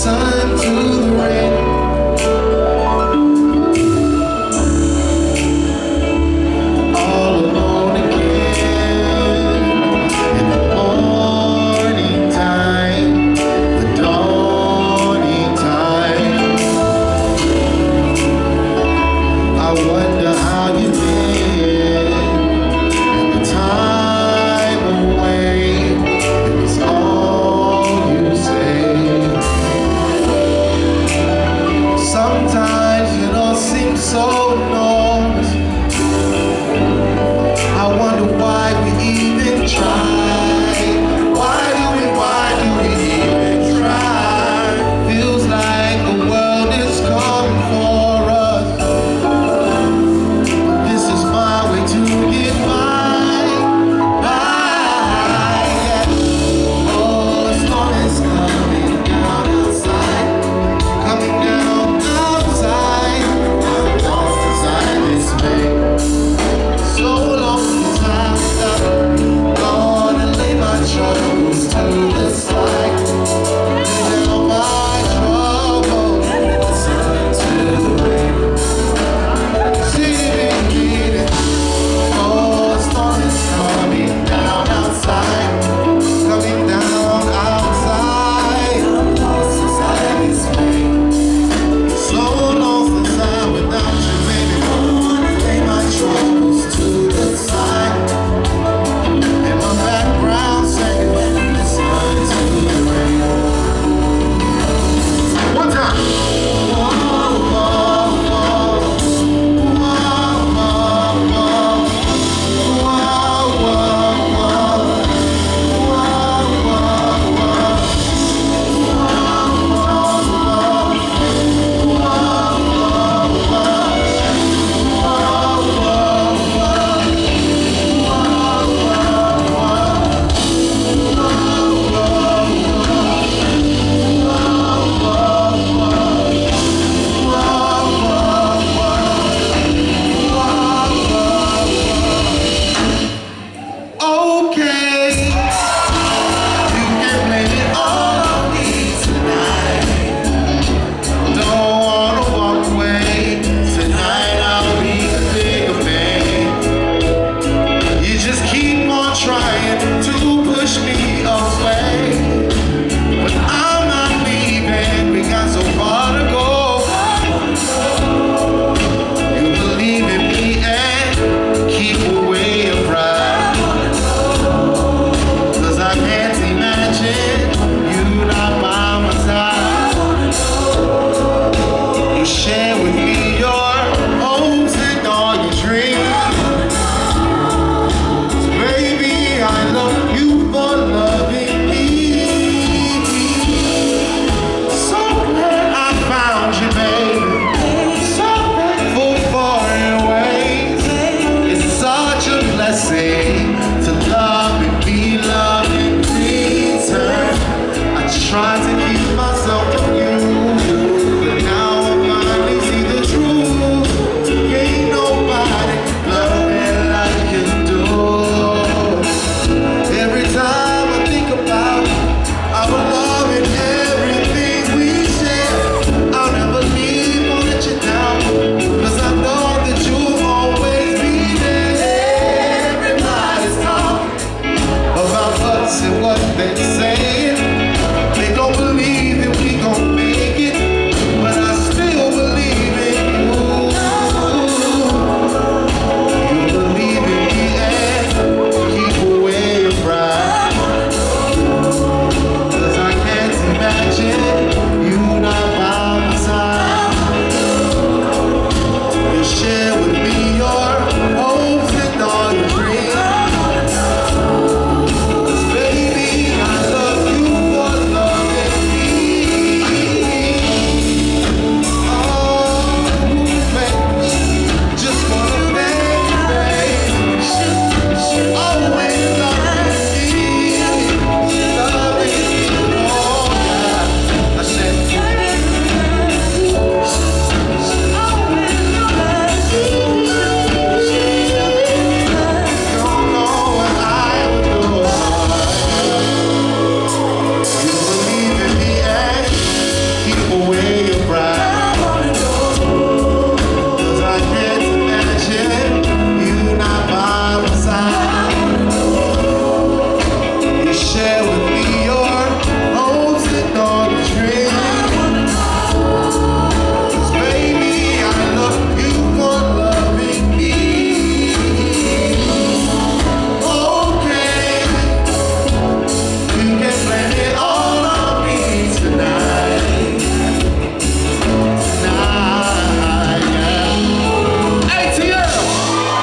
sun to the rain. All alone again in the morning time, the dawning time. I wonder how you been and the time away. It was all you say. Sometimes it all seems so enormous. I wonder why we even try. Why do we even try? Feels like the world is coming for us. This is my way to get by. Yeah. Oh, the storm is coming down outside. Coming down outside. I'm lost inside this pain. So long since I've stopped. Gonna lay my troubles to the side. Lay down my troubles. Listen to the rain. See it. Oh, the storm is coming down outside. Coming down outside. I'm lost inside this pain. So long since I'm without you, baby. Gonna lay my troubles to the side. And my background singing, listen to the rain. One time. Whoa, whoa, whoa. Whoa, whoa, whoa. Whoa, whoa, whoa. Okay, you can blame it all on me tonight. Don't wanna walk away. Tonight I'll be the bigger man. You just keep on trying to push me away. But I'm not leaving, we got so far to go. You believe in me and keep away your pride. 'Cause I can't imagine you not by my side. You share with me your hopes and all your dreams. So baby, I love you for loving me. So glad I found you, baby. So thankful for your ways. It's such a blessing to love and be loved in return. I tried to keep myself from you, but now I finally see the truth. Ain't nobody love me like you do. Every time I think about our love and everything we share, I'll never leave or let you down. 'Cause I know that you'll always be there. Everybody's talking about us and what they're saying. They don't believe that we gon' make it, but I still believe in you. You believe in me and keep away your pride. 'Cause I can't imagine